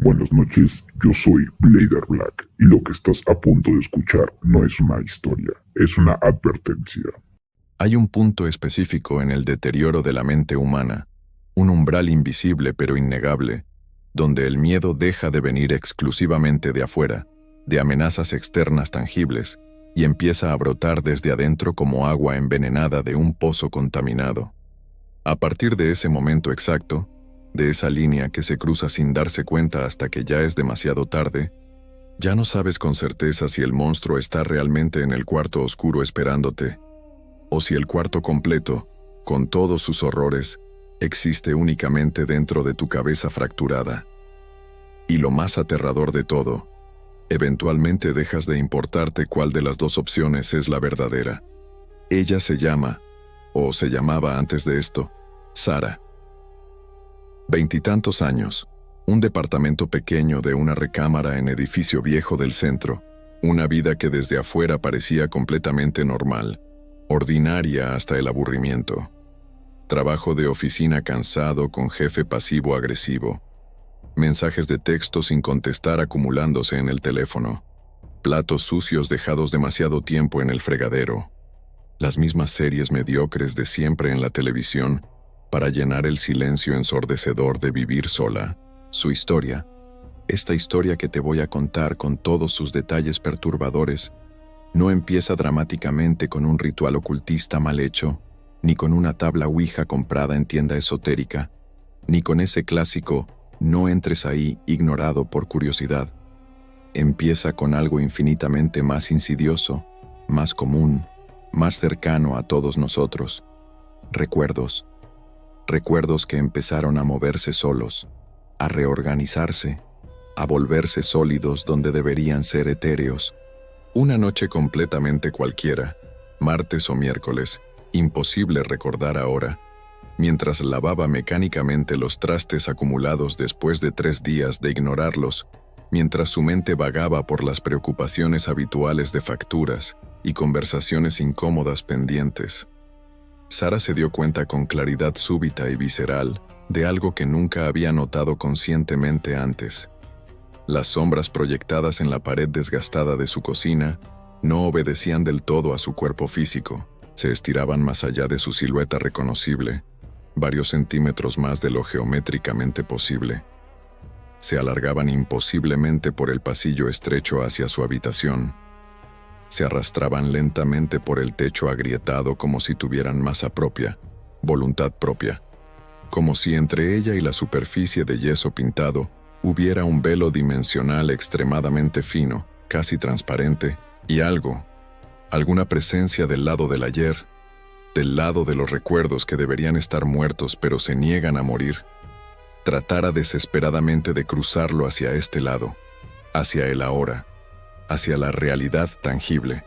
buenas noches, yo soy Blader Black y lo que estás a punto de escuchar no es una historia, es una advertencia. Hay un punto específico en el deterioro de la mente humana, un umbral invisible pero innegable, donde el miedo deja de venir exclusivamente de afuera, de amenazas externas tangibles, y empieza a brotar desde adentro como agua envenenada de un pozo contaminado. A partir de ese momento exacto, de esa línea que se cruza sin darse cuenta hasta que ya es demasiado tarde, ya no sabes con certeza si el monstruo está realmente en el cuarto oscuro esperándote, o si el cuarto completo, con todos sus horrores, existe únicamente dentro de tu cabeza fracturada. Y lo más aterrador de todo, eventualmente dejas de importarte cuál de las dos opciones es la verdadera. Ella se llama, o se llamaba antes de esto, Sara. 20 años, un departamento pequeño de una recámara en edificio viejo del centro, una vida que desde afuera parecía completamente normal, ordinaria hasta el aburrimiento. Trabajo de oficina cansado con jefe pasivo-agresivo. Mensajes de texto sin contestar acumulándose en el teléfono. Platos sucios dejados demasiado tiempo en el fregadero. Las mismas series mediocres de siempre en la televisión para llenar el silencio ensordecedor de vivir sola. Su historia, esta historia que te voy a contar con todos sus detalles perturbadores, no empieza dramáticamente con un ritual ocultista mal hecho, ni con una tabla Ouija comprada en tienda esotérica, ni con ese clásico "no entres ahí" ignorado por curiosidad. Empieza con algo infinitamente más insidioso, más común, más cercano a todos nosotros. Recuerdos. Recuerdos que empezaron a moverse solos, a reorganizarse, a volverse sólidos donde deberían ser etéreos. Una noche completamente cualquiera, martes o miércoles, imposible recordar ahora, mientras lavaba mecánicamente los trastes acumulados después de 3 días de ignorarlos, mientras su mente vagaba por las preocupaciones habituales de facturas y conversaciones incómodas pendientes. Sara se dio cuenta con claridad súbita y visceral de algo que nunca había notado conscientemente antes. Las sombras proyectadas en la pared desgastada de su cocina no obedecían del todo a su cuerpo físico, se estiraban más allá de su silueta reconocible, varios centímetros más de lo geométricamente posible. Se alargaban imposiblemente por el pasillo estrecho hacia su habitación. Se arrastraban lentamente por el techo agrietado como si tuvieran masa propia, voluntad propia, como si entre ella y la superficie de yeso pintado hubiera un velo dimensional extremadamente fino, casi transparente, y alguna presencia del lado del ayer, del lado de los recuerdos que deberían estar muertos pero se niegan a morir, tratara desesperadamente de cruzarlo hacia este lado, hacia el ahora, hacia la realidad tangible.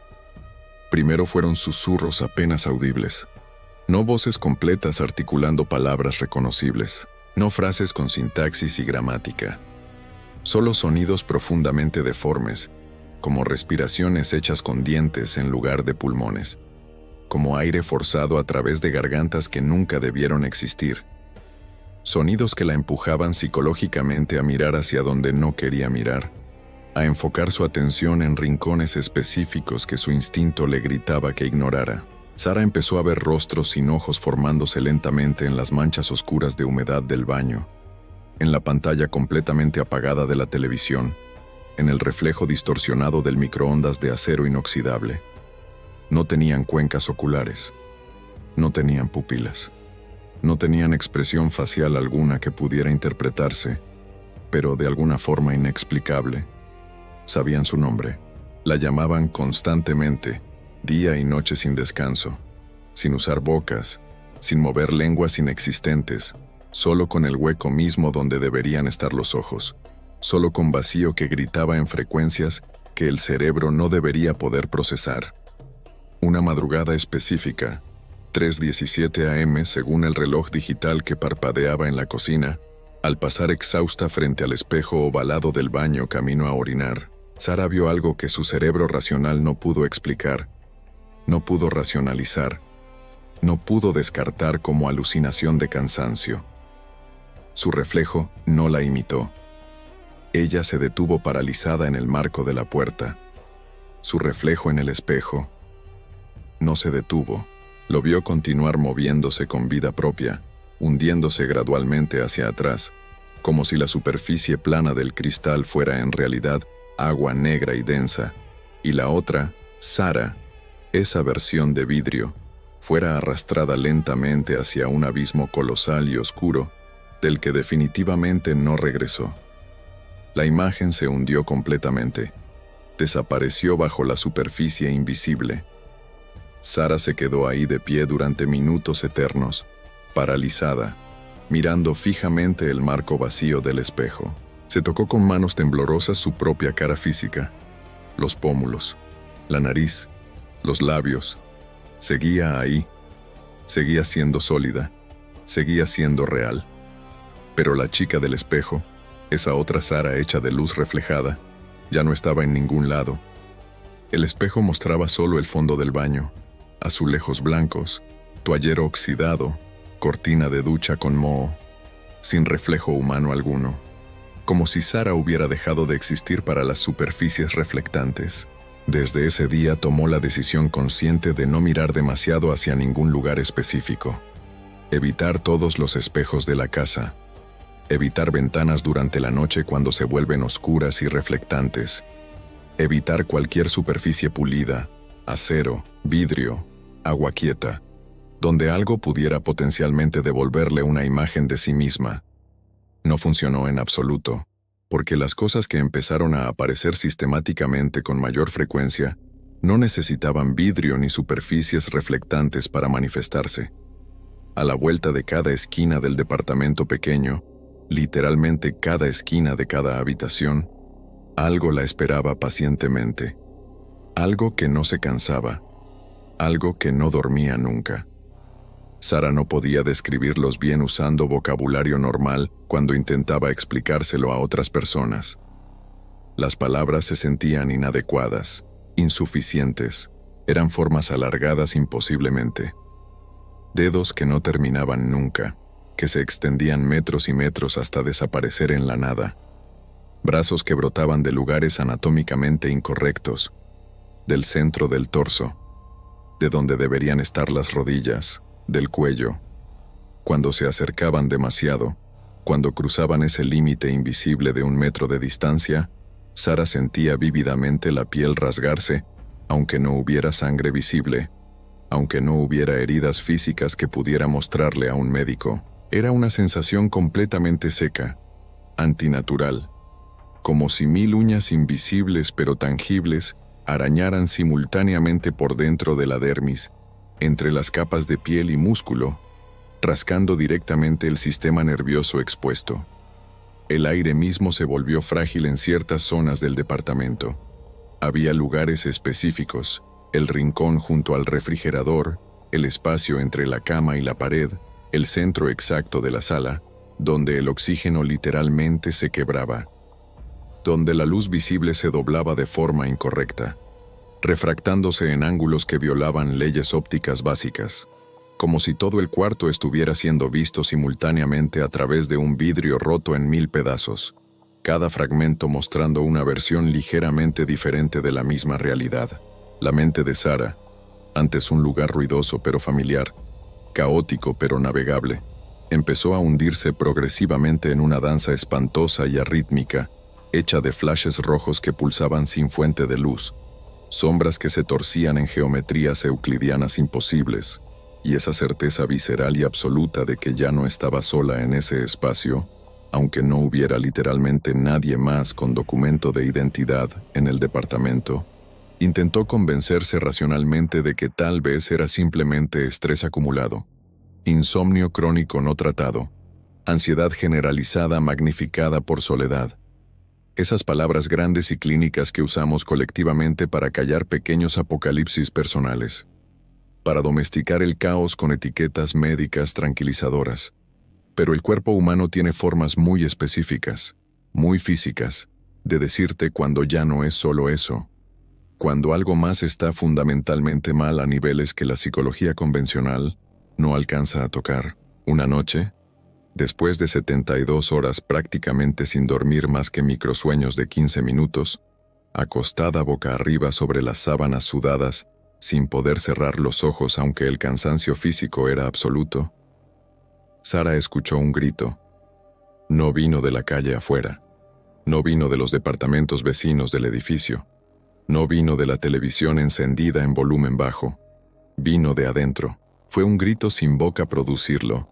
Primero fueron susurros apenas audibles, no voces completas articulando palabras reconocibles, no frases con sintaxis y gramática, solo sonidos profundamente deformes, como respiraciones hechas con dientes en lugar de pulmones, como aire forzado a través de gargantas que nunca debieron existir, sonidos que la empujaban psicológicamente a mirar hacia donde no quería mirar, a enfocar su atención en rincones específicos que su instinto le gritaba que ignorara. Sara empezó a ver rostros sin ojos formándose lentamente en las manchas oscuras de humedad del baño, en la pantalla completamente apagada de la televisión, en el reflejo distorsionado del microondas de acero inoxidable. No tenían cuencas oculares, no tenían pupilas, no tenían expresión facial alguna que pudiera interpretarse, pero de alguna forma inexplicable. Sabían su nombre, la llamaban constantemente, día y noche sin descanso, sin usar bocas, sin mover lenguas inexistentes, solo con el hueco mismo donde deberían estar los ojos, solo con vacío que gritaba en frecuencias que el cerebro no debería poder procesar. Una madrugada específica, 3:17 AM según el reloj digital que parpadeaba en la cocina, al pasar exhausta frente al espejo ovalado del baño camino a orinar, Sara vio algo que su cerebro racional no pudo explicar, no pudo racionalizar, no pudo descartar como alucinación de cansancio. Su reflejo no la imitó. Ella se detuvo paralizada en el marco de la puerta. Su reflejo en el espejo no se detuvo. Lo vio continuar moviéndose con vida propia, hundiéndose gradualmente hacia atrás, como si la superficie plana del cristal fuera en realidad agua negra y densa, y la otra, Sara, esa versión de vidrio, fuera arrastrada lentamente hacia un abismo colosal y oscuro, del que definitivamente no regresó. La imagen se hundió completamente. Desapareció bajo la superficie invisible. Sara se quedó ahí de pie durante minutos eternos, paralizada, mirando fijamente el marco vacío del espejo. Se tocó con manos temblorosas su propia cara física, los pómulos, la nariz, los labios. Seguía ahí, seguía siendo sólida, seguía siendo real. Pero la chica del espejo, esa otra Sara hecha de luz reflejada, ya no estaba en ningún lado. El espejo mostraba solo el fondo del baño, azulejos blancos, toallero oxidado, cortina de ducha con moho, sin reflejo humano alguno, como si Sara hubiera dejado de existir para las superficies reflectantes. Desde ese día tomó la decisión consciente de no mirar demasiado hacia ningún lugar específico, evitar todos los espejos de la casa, evitar ventanas durante la noche cuando se vuelven oscuras y reflectantes, evitar cualquier superficie pulida, acero, vidrio, agua quieta, donde algo pudiera potencialmente devolverle una imagen de sí misma. No funcionó en absoluto, porque las cosas que empezaron a aparecer sistemáticamente con mayor frecuencia no necesitaban vidrio ni superficies reflectantes para manifestarse. A la vuelta de cada esquina del departamento pequeño, literalmente cada esquina de cada habitación, algo la esperaba pacientemente. Algo que no se cansaba. Algo que no dormía nunca. Sara no podía describirlos bien usando vocabulario normal cuando intentaba explicárselo a otras personas. Las palabras se sentían inadecuadas, insuficientes, eran formas alargadas imposiblemente. Dedos que no terminaban nunca, que se extendían metros y metros hasta desaparecer en la nada. Brazos que brotaban de lugares anatómicamente incorrectos, del centro del torso, de donde deberían estar las rodillas, del cuello. Cuando se acercaban demasiado, cuando cruzaban ese límite invisible de 1 metro de distancia, Sara sentía vívidamente la piel rasgarse, aunque no hubiera sangre visible, aunque no hubiera heridas físicas que pudiera mostrarle a un médico. Era una sensación completamente seca, antinatural, como si 1000 uñas invisibles pero tangibles arañaran simultáneamente por dentro de la dermis, entre las capas de piel y músculo, rascando directamente el sistema nervioso expuesto. El aire mismo se volvió frágil en ciertas zonas del departamento. Había lugares específicos, el rincón junto al refrigerador, el espacio entre la cama y la pared, el centro exacto de la sala, donde el oxígeno literalmente se quebraba, donde la luz visible se doblaba de forma incorrecta, refractándose en ángulos que violaban leyes ópticas básicas, como si todo el cuarto estuviera siendo visto simultáneamente a través de un vidrio roto en 1000 pedazos, cada fragmento mostrando una versión ligeramente diferente de la misma realidad. La mente de Sara, antes un lugar ruidoso pero familiar, caótico pero navegable, empezó a hundirse progresivamente en una danza espantosa y arrítmica, hecha de flashes rojos que pulsaban sin fuente de luz, sombras que se torcían en geometrías euclidianas imposibles, y esa certeza visceral y absoluta de que ya no estaba sola en ese espacio, aunque no hubiera literalmente nadie más con documento de identidad en el departamento. Intentó convencerse racionalmente de que tal vez era simplemente estrés acumulado, insomnio crónico no tratado, ansiedad generalizada magnificada por soledad. Esas palabras grandes y clínicas que usamos colectivamente para callar pequeños apocalipsis personales, para domesticar el caos con etiquetas médicas tranquilizadoras. Pero el cuerpo humano tiene formas muy específicas, muy físicas, de decirte cuando ya no es solo eso, cuando algo más está fundamentalmente mal a niveles que la psicología convencional no alcanza a tocar. Una noche, Después de 72 horas prácticamente sin dormir más que microsueños de 15 minutos, acostada boca arriba sobre las sábanas sudadas, sin poder cerrar los ojos aunque el cansancio físico era absoluto, Sara escuchó un grito. No vino de la calle afuera, no vino de los departamentos vecinos del edificio, no vino de la televisión encendida en volumen bajo, vino de adentro. Fue un grito sin boca producirlo,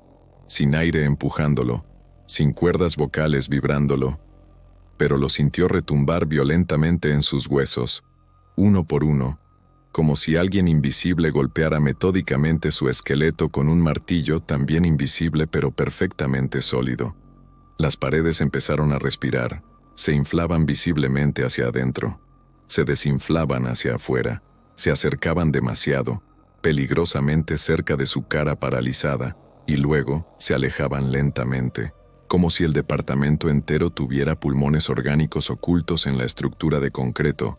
sin aire empujándolo, sin cuerdas vocales vibrándolo, pero lo sintió retumbar violentamente en sus huesos, uno por uno, como si alguien invisible golpeara metódicamente su esqueleto con un martillo también invisible pero perfectamente sólido. Las paredes empezaron a respirar, se inflaban visiblemente hacia adentro, se desinflaban hacia afuera, se acercaban demasiado, peligrosamente cerca de su cara paralizada, y luego se alejaban lentamente, como si el departamento entero tuviera pulmones orgánicos ocultos en la estructura de concreto,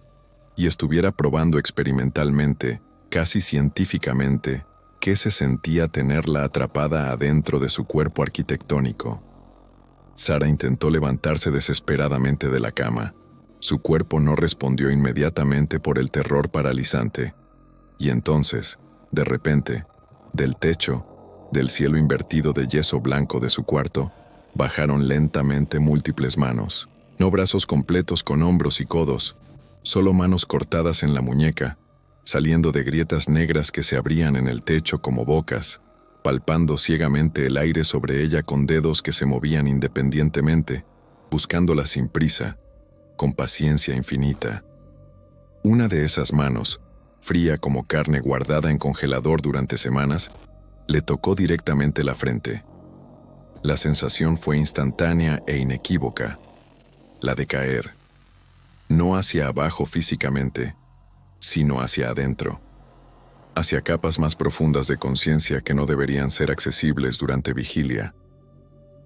y estuviera probando experimentalmente, casi científicamente, qué se sentía tenerla atrapada adentro de su cuerpo arquitectónico. Sara intentó levantarse desesperadamente de la cama. Su cuerpo no respondió inmediatamente por el terror paralizante. Y entonces, de repente, del techo, del cielo invertido de yeso blanco de su cuarto, bajaron lentamente múltiples manos. No brazos completos con hombros y codos, solo manos cortadas en la muñeca, saliendo de grietas negras que se abrían en el techo como bocas, palpando ciegamente el aire sobre ella con dedos que se movían independientemente, buscándola sin prisa, con paciencia infinita. Una de esas manos, fría como carne guardada en congelador durante semanas, le tocó directamente la frente. La sensación fue instantánea e inequívoca, la de caer, no hacia abajo físicamente, sino hacia adentro, hacia capas más profundas de conciencia que no deberían ser accesibles durante vigilia.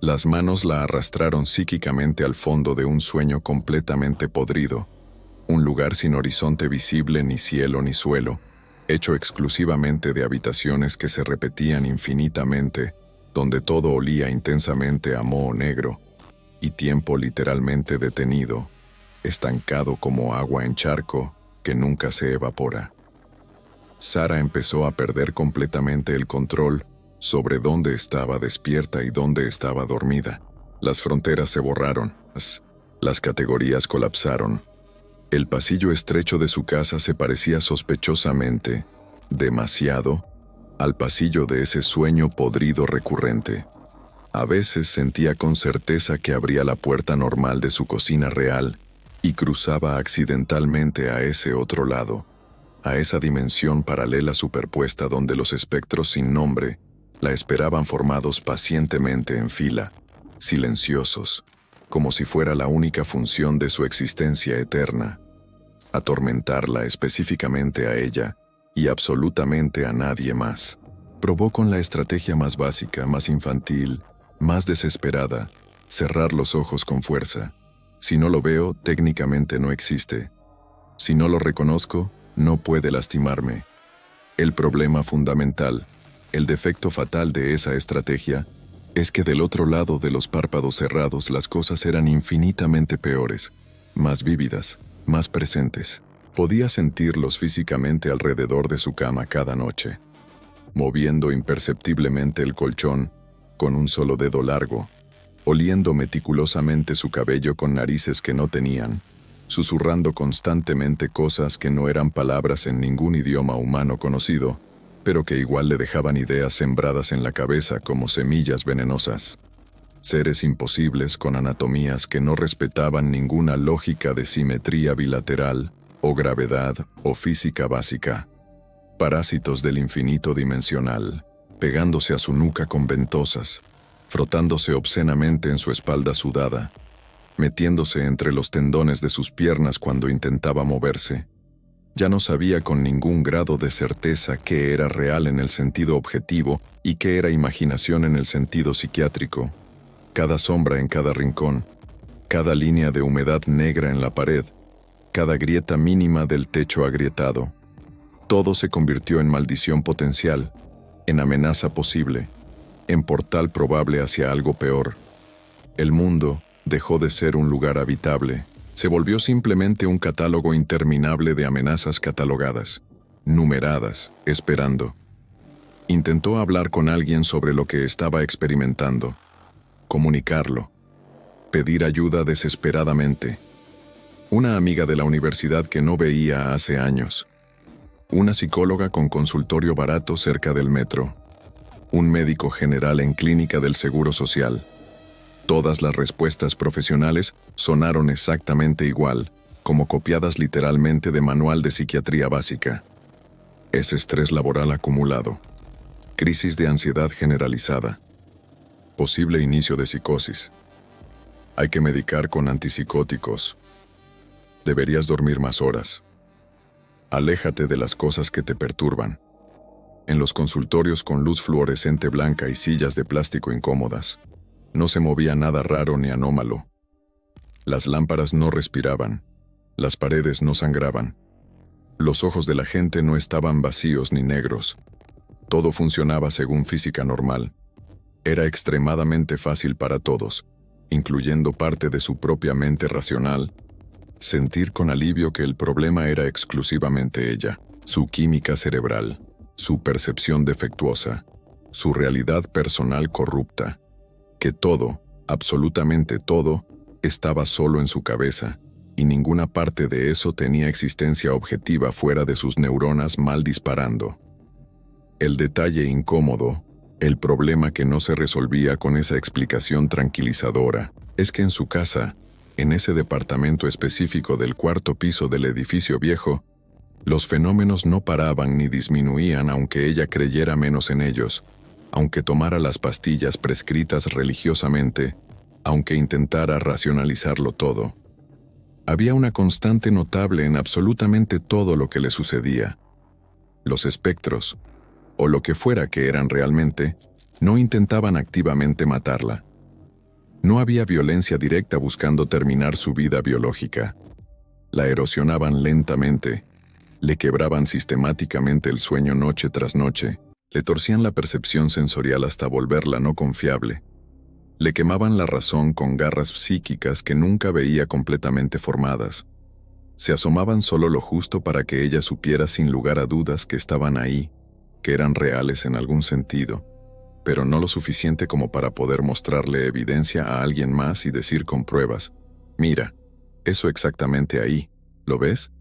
Las manos la arrastraron psíquicamente al fondo de un sueño completamente podrido, un lugar sin horizonte visible ni cielo ni suelo, hecho exclusivamente de habitaciones que se repetían infinitamente, donde todo olía intensamente a moho negro, y tiempo literalmente detenido, estancado como agua en charco que nunca se evapora. Sara empezó a perder completamente el control sobre dónde estaba despierta y dónde estaba dormida. Las fronteras se borraron, las categorías colapsaron. El pasillo estrecho de su casa se parecía sospechosamente, demasiado, al pasillo de ese sueño podrido recurrente. A veces sentía con certeza que abría la puerta normal de su cocina real y cruzaba accidentalmente a ese otro lado, a esa dimensión paralela superpuesta donde los espectros sin nombre la esperaban formados pacientemente en fila, silenciosos, como si fuera la única función de su existencia eterna, atormentarla específicamente a ella y absolutamente a nadie más. Probó con la estrategia más básica, más infantil, más desesperada, cerrar los ojos con fuerza. Si no lo veo, técnicamente no existe. Si no lo reconozco, no puede lastimarme. El problema fundamental, el defecto fatal de esa estrategia, es que del otro lado de los párpados cerrados las cosas eran infinitamente peores, más vívidas, más presentes. Podía sentirlos físicamente alrededor de su cama cada noche, moviendo imperceptiblemente el colchón con un solo dedo largo, oliendo meticulosamente su cabello con narices que no tenían, susurrando constantemente cosas que no eran palabras en ningún idioma humano conocido, pero que igual le dejaban ideas sembradas en la cabeza como semillas venenosas. Seres imposibles con anatomías que no respetaban ninguna lógica de simetría bilateral, o gravedad, o física básica. Parásitos del infinito dimensional, pegándose a su nuca con ventosas, frotándose obscenamente en su espalda sudada, metiéndose entre los tendones de sus piernas cuando intentaba moverse. Ya no sabía con ningún grado de certeza qué era real en el sentido objetivo y qué era imaginación en el sentido psiquiátrico. Cada sombra en cada rincón, cada línea de humedad negra en la pared, cada grieta mínima del techo agrietado. Todo se convirtió en maldición potencial, en amenaza posible, en portal probable hacia algo peor. El mundo dejó de ser un lugar habitable, se volvió simplemente un catálogo interminable de amenazas catalogadas, numeradas, esperando. Intentó hablar con alguien sobre lo que estaba experimentando, comunicarlo, pedir ayuda desesperadamente. Una amiga de la universidad que no veía hace años. Una psicóloga con consultorio barato cerca del metro. Un médico general en clínica del Seguro Social. Todas las respuestas profesionales sonaron exactamente igual, como copiadas literalmente de manual de psiquiatría básica. Es estrés laboral acumulado. Crisis de ansiedad generalizada. Posible inicio de psicosis. Hay que medicar con antipsicóticos. Deberías dormir más horas. Aléjate de las cosas que te perturban. En los consultorios con luz fluorescente blanca y sillas de plástico incómodas, no se movía nada raro ni anómalo. Las lámparas no respiraban. Las paredes no sangraban. Los ojos de la gente no estaban vacíos ni negros. Todo funcionaba según física normal. Era extremadamente fácil para todos, incluyendo parte de su propia mente racional, sentir con alivio que el problema era exclusivamente ella, su química cerebral, su percepción defectuosa, su realidad personal corrupta, que todo, absolutamente todo, estaba solo en su cabeza, y ninguna parte de eso tenía existencia objetiva fuera de sus neuronas mal disparando. El detalle incómodo, el problema que no se resolvía con esa explicación tranquilizadora, es que en su casa, en ese departamento específico del cuarto piso del edificio viejo, los fenómenos no paraban ni disminuían aunque ella creyera menos en ellos, aunque tomara las pastillas prescritas religiosamente, aunque intentara racionalizarlo todo. Había una constante notable en absolutamente todo lo que le sucedía. Los espectros, o lo que fuera que eran realmente, no intentaban activamente matarla. No había violencia directa buscando terminar su vida biológica. La erosionaban lentamente, le quebraban sistemáticamente el sueño noche tras noche, le torcían la percepción sensorial hasta volverla no confiable. Le quemaban la razón con garras psíquicas que nunca veía completamente formadas. Se asomaban solo lo justo para que ella supiera sin lugar a dudas que estaban ahí, que eran reales en algún sentido, pero no lo suficiente como para poder mostrarle evidencia a alguien más y decir con pruebas, mira, eso exactamente ahí, ¿lo ves?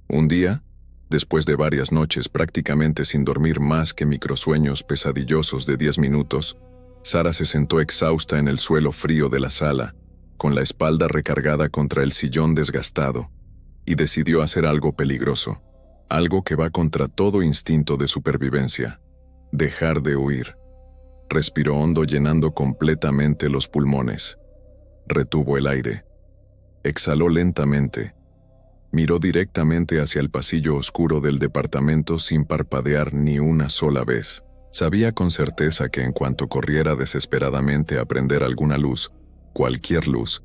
Un día, después de varias noches prácticamente sin dormir más que microsueños pesadillosos de 10 minutos, Sara se sentó exhausta en el suelo frío de la sala, con la espalda recargada contra el sillón desgastado, y decidió hacer algo peligroso, algo que va contra todo instinto de supervivencia: dejar de huir. Respiró hondo llenando completamente los pulmones. Retuvo el aire. Exhaló lentamente. Miró directamente hacia el pasillo oscuro del departamento sin parpadear ni una sola vez. Sabía con certeza que en cuanto corriera desesperadamente a prender alguna luz, cualquier luz,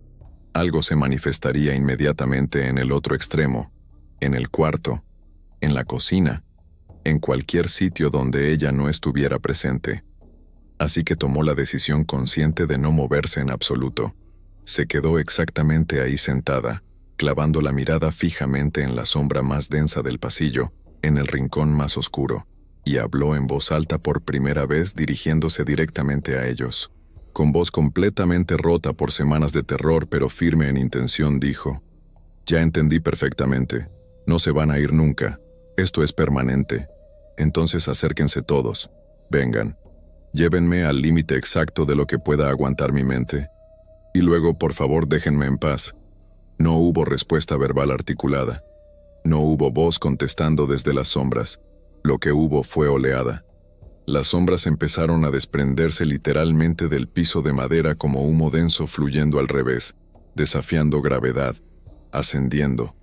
algo se manifestaría inmediatamente en el otro extremo, en el cuarto, en la cocina, en cualquier sitio donde ella no estuviera presente. Así que tomó la decisión consciente de no moverse en absoluto. Se quedó exactamente ahí sentada, clavando la mirada fijamente en la sombra más densa del pasillo, en el rincón más oscuro, y habló en voz alta por primera vez dirigiéndose directamente a ellos. Con voz completamente rota por semanas de terror pero firme en intención dijo: «Ya entendí perfectamente. No se van a ir nunca. Esto es permanente. Entonces acérquense todos. Vengan. Llévenme al límite exacto de lo que pueda aguantar mi mente. Y luego, por favor, déjenme en paz». No hubo respuesta verbal articulada. No hubo voz contestando desde las sombras. Lo que hubo fue oleada. Las sombras empezaron a desprenderse literalmente del piso de madera como humo denso fluyendo al revés, desafiando gravedad, ascendiendo.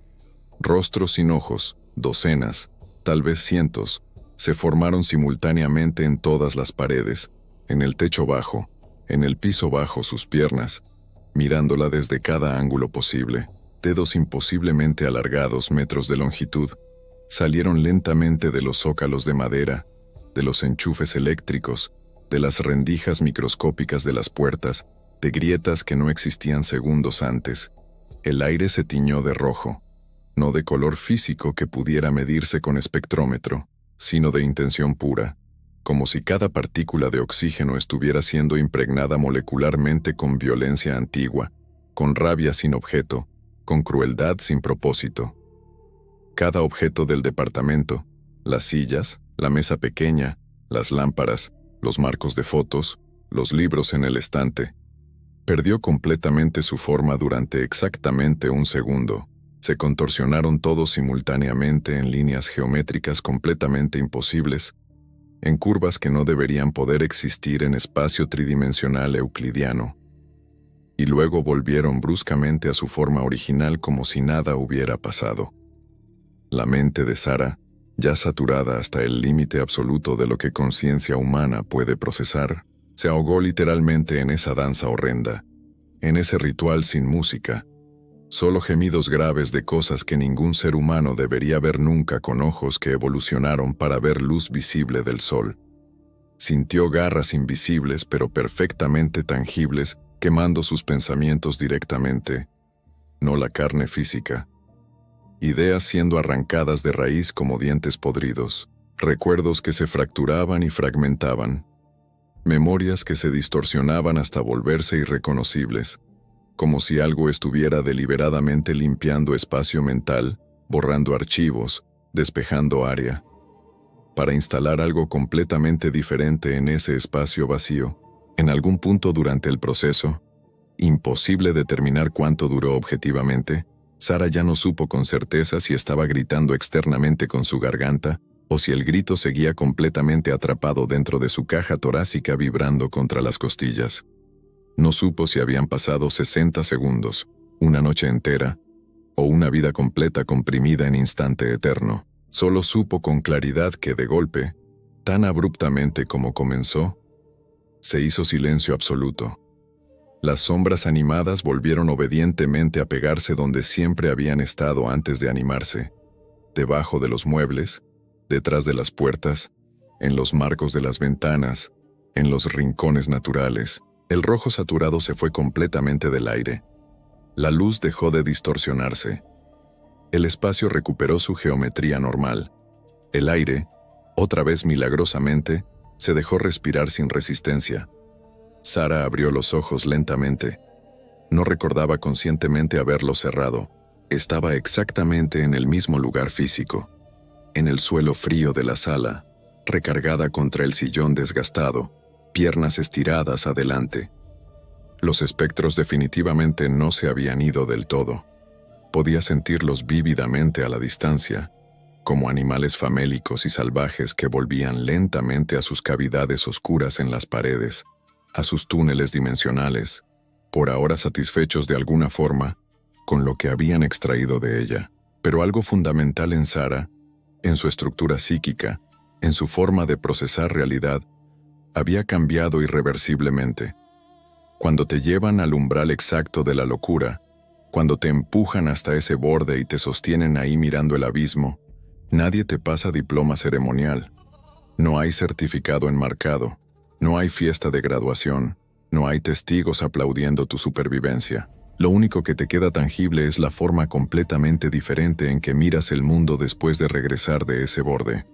Rostros sin ojos, docenas, tal vez cientos, se formaron simultáneamente en todas las paredes, en el techo bajo, en el piso bajo sus piernas, mirándola desde cada ángulo posible. Dedos imposiblemente alargados metros de longitud, salieron lentamente de los zócalos de madera, de los enchufes eléctricos, de las rendijas microscópicas de las puertas, de grietas que no existían segundos antes. El aire se tiñó de rojo, no de color físico que pudiera medirse con espectrómetro, sino de intención pura, como si cada partícula de oxígeno estuviera siendo impregnada molecularmente con violencia antigua, con rabia sin objeto, con crueldad sin propósito. Cada objeto del departamento, las sillas, la mesa pequeña, las lámparas, los marcos de fotos, los libros en el estante, perdió completamente su forma durante exactamente un segundo. Se contorsionaron todos simultáneamente en líneas geométricas completamente imposibles, en curvas que no deberían poder existir en espacio tridimensional euclidiano. Y luego volvieron bruscamente a su forma original como si nada hubiera pasado. La mente de Sarah, ya saturada hasta el límite absoluto de lo que conciencia humana puede procesar, se ahogó literalmente en esa danza horrenda, en ese ritual sin música, solo gemidos graves de cosas que ningún ser humano debería ver nunca con ojos que evolucionaron para ver luz visible del sol. Sintió garras invisibles pero perfectamente tangibles quemando sus pensamientos directamente, no la carne física. Ideas siendo arrancadas de raíz como dientes podridos, recuerdos que se fracturaban y fragmentaban, memorias que se distorsionaban hasta volverse irreconocibles, como si algo estuviera deliberadamente limpiando espacio mental, borrando archivos, despejando área, para instalar algo completamente diferente en ese espacio vacío. En algún punto durante el proceso, imposible determinar cuánto duró objetivamente, Sarah ya no supo con certeza si estaba gritando externamente con su garganta o si el grito seguía completamente atrapado dentro de su caja torácica vibrando contra las costillas. No supo si habían pasado 60 segundos, una noche entera, o una vida completa comprimida en instante eterno. Solo supo con claridad que de golpe, tan abruptamente como comenzó, se hizo silencio absoluto. Las sombras animadas volvieron obedientemente a pegarse donde siempre habían estado antes de animarse, debajo de los muebles, detrás de las puertas, en los marcos de las ventanas, en los rincones naturales. El rojo saturado se fue completamente del aire. La luz dejó de distorsionarse. El espacio recuperó su geometría normal. El aire, otra vez milagrosamente, se dejó respirar sin resistencia. Sarah abrió los ojos lentamente. No recordaba conscientemente haberlos cerrado. Estaba exactamente en el mismo lugar físico, en el suelo frío de la sala, recargada contra el sillón desgastado, piernas estiradas adelante. Los espectros definitivamente no se habían ido del todo. Podía sentirlos vívidamente a la distancia, como animales famélicos y salvajes que volvían lentamente a sus cavidades oscuras en las paredes, a sus túneles dimensionales, por ahora satisfechos de alguna forma con lo que habían extraído de ella. Pero algo fundamental en Sarah, en su estructura psíquica, en su forma de procesar realidad, había cambiado irreversiblemente. Cuando te llevan al umbral exacto de la locura, cuando te empujan hasta ese borde y te sostienen ahí mirando el abismo, nadie te pasa diploma ceremonial. No hay certificado enmarcado. No hay fiesta de graduación, no hay testigos aplaudiendo tu supervivencia. Lo único que te queda tangible es la forma completamente diferente en que miras el mundo después de regresar de ese borde.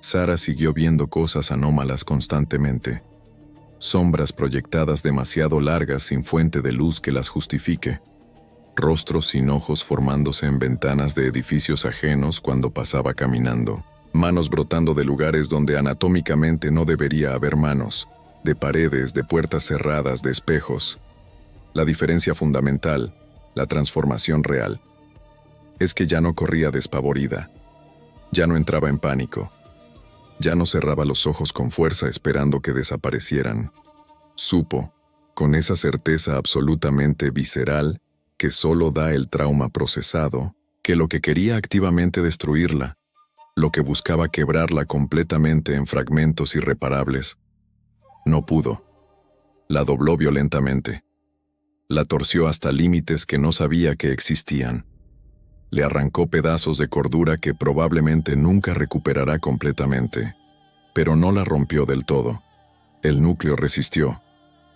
Sarah siguió viendo cosas anómalas constantemente. Sombras proyectadas demasiado largas sin fuente de luz que las justifique. Rostros sin ojos formándose en ventanas de edificios ajenos cuando pasaba caminando. Manos brotando de lugares donde anatómicamente no debería haber manos, de paredes, de puertas cerradas, de espejos. La diferencia fundamental, la transformación real, es que ya no corría despavorida, ya no entraba en pánico, ya no cerraba los ojos con fuerza esperando que desaparecieran. Supo, con esa certeza absolutamente visceral que solo da el trauma procesado, que lo que quería activamente destruirla, lo que buscaba quebrarla completamente en fragmentos irreparables, no pudo. La dobló violentamente. La torció hasta límites que no sabía que existían. Le arrancó pedazos de cordura que probablemente nunca recuperará completamente, pero no la rompió del todo. El núcleo resistió.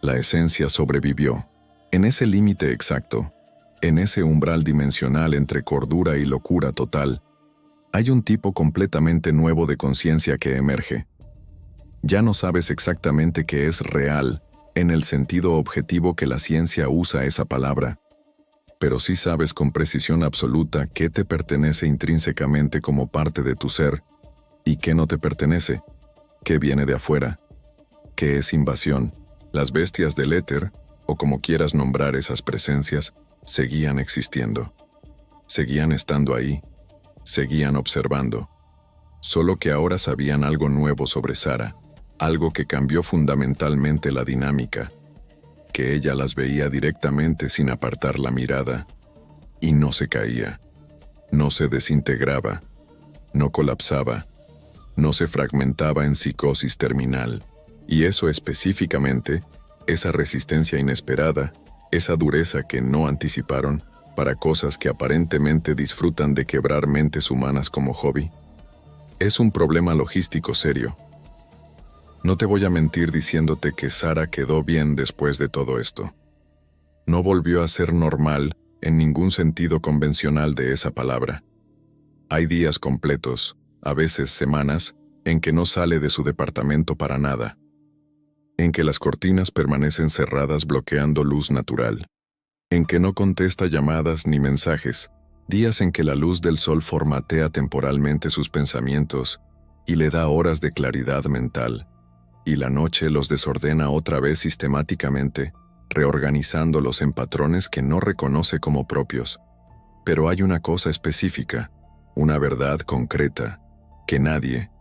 La esencia sobrevivió. En ese límite exacto, en ese umbral dimensional entre cordura y locura total, hay un tipo completamente nuevo de conciencia que emerge. Ya no sabes exactamente qué es real, en el sentido objetivo que la ciencia usa esa palabra, pero sí sabes con precisión absoluta qué te pertenece intrínsecamente como parte de tu ser y qué no te pertenece, qué viene de afuera, qué es invasión. Las bestias del éter, o como quieras nombrar esas presencias, seguían existiendo. Seguían estando ahí, seguían observando. Solo que ahora sabían algo nuevo sobre Sara, algo que cambió fundamentalmente la dinámica, que ella las veía directamente sin apartar la mirada, y no se caía, no se desintegraba, no colapsaba, no se fragmentaba en psicosis terminal. Y eso específicamente, esa resistencia inesperada, esa dureza que no anticiparon, para cosas que aparentemente disfrutan de quebrar mentes humanas como hobby, es un problema logístico serio. No te voy a mentir diciéndote que Sara quedó bien después de todo esto. No volvió a ser normal en ningún sentido convencional de esa palabra. Hay días completos, a veces semanas, en que no sale de su departamento para nada, en que las cortinas permanecen cerradas bloqueando luz natural, en que no contesta llamadas ni mensajes, días en que la luz del sol formatea temporalmente sus pensamientos y le da horas de claridad mental, y la noche los desordena otra vez sistemáticamente, reorganizándolos en patrones que no reconoce como propios. Pero hay una cosa específica, una verdad concreta, que nadie,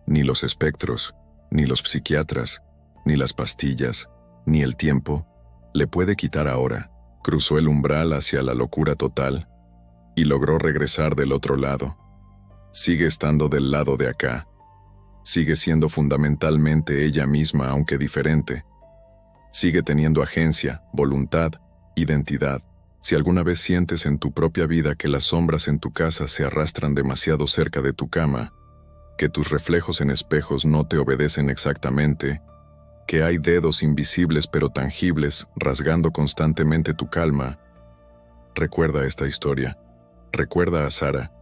ni los espectros, ni los psiquiatras, ni las pastillas, ni el tiempo, le puede quitar ahora. Cruzó el umbral hacia la locura total y logró regresar del otro lado. Sigue estando del lado de acá. Sigue siendo fundamentalmente ella misma, aunque diferente. Sigue teniendo agencia, voluntad, identidad. Si alguna vez sientes en tu propia vida que las sombras en tu casa se arrastran demasiado cerca de tu cama, que tus reflejos en espejos no te obedecen exactamente, que hay dedos invisibles pero tangibles rasgando constantemente tu calma, recuerda esta historia. Recuerda a Sara,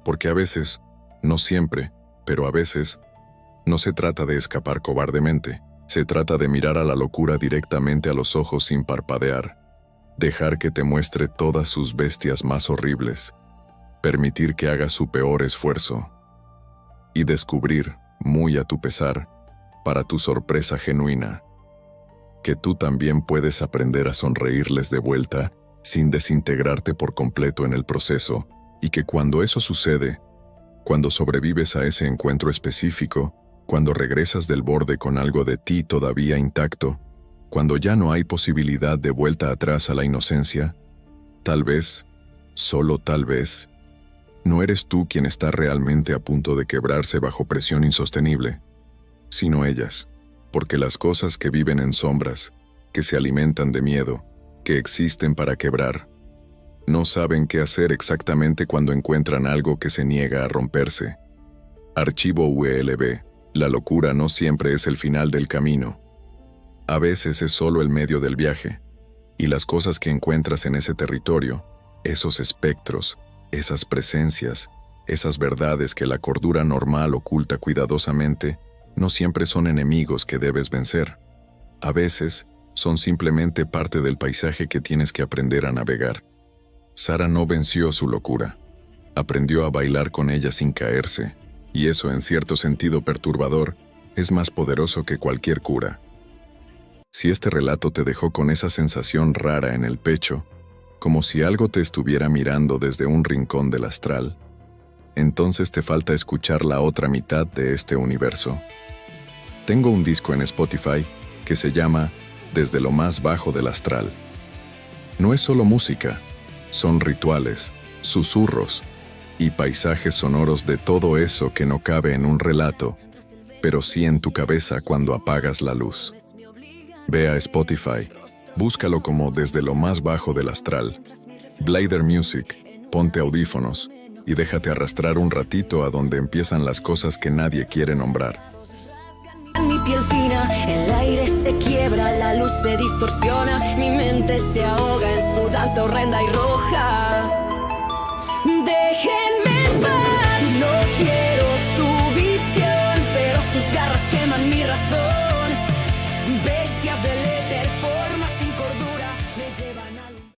porque a veces, no siempre, pero a veces, no se trata de escapar cobardemente, se trata de mirar a la locura directamente a los ojos sin parpadear, dejar que te muestre todas sus bestias más horribles, permitir que haga su peor esfuerzo, y descubrir, muy a tu pesar, para tu sorpresa genuina, que tú también puedes aprender a sonreírles de vuelta sin desintegrarte por completo en el proceso, y que cuando eso sucede, cuando sobrevives a ese encuentro específico, cuando regresas del borde con algo de ti todavía intacto, cuando ya no hay posibilidad de vuelta atrás a la inocencia, tal vez, solo tal vez, no eres tú quien está realmente a punto de quebrarse bajo presión insostenible, sino ellas, porque las cosas que viven en sombras, que se alimentan de miedo, que existen para quebrar, no saben qué hacer exactamente cuando encuentran algo que se niega a romperse. Archivo ULB. La locura no siempre es el final del camino. A veces es solo el medio del viaje, y las cosas que encuentras en ese territorio, esos espectros, esas presencias, esas verdades que la cordura normal oculta cuidadosamente, no siempre son enemigos que debes vencer. A veces, son simplemente parte del paisaje que tienes que aprender a navegar. Sara no venció su locura. Aprendió a bailar con ella sin caerse, y eso, en cierto sentido perturbador, es más poderoso que cualquier cura. Si este relato te dejó con esa sensación rara en el pecho, como si algo te estuviera mirando desde un rincón del astral, entonces te falta escuchar la otra mitad de este universo. Tengo un disco en Spotify que se llama Desde lo más bajo del astral. No es solo música, son rituales, susurros y paisajes sonoros de todo eso que no cabe en un relato, pero sí en tu cabeza cuando apagas la luz. Ve a Spotify, búscalo como Desde lo más bajo del astral, Blader Music, ponte audífonos y déjate arrastrar un ratito a donde empiezan las cosas que nadie quiere nombrar. Mi piel fina, el aire se quiebra, la luz se distorsiona, mi mente se ahoga en su danza horrenda y roja. Déjenme en paz, no quiero su visión, pero sus garras queman mi razón.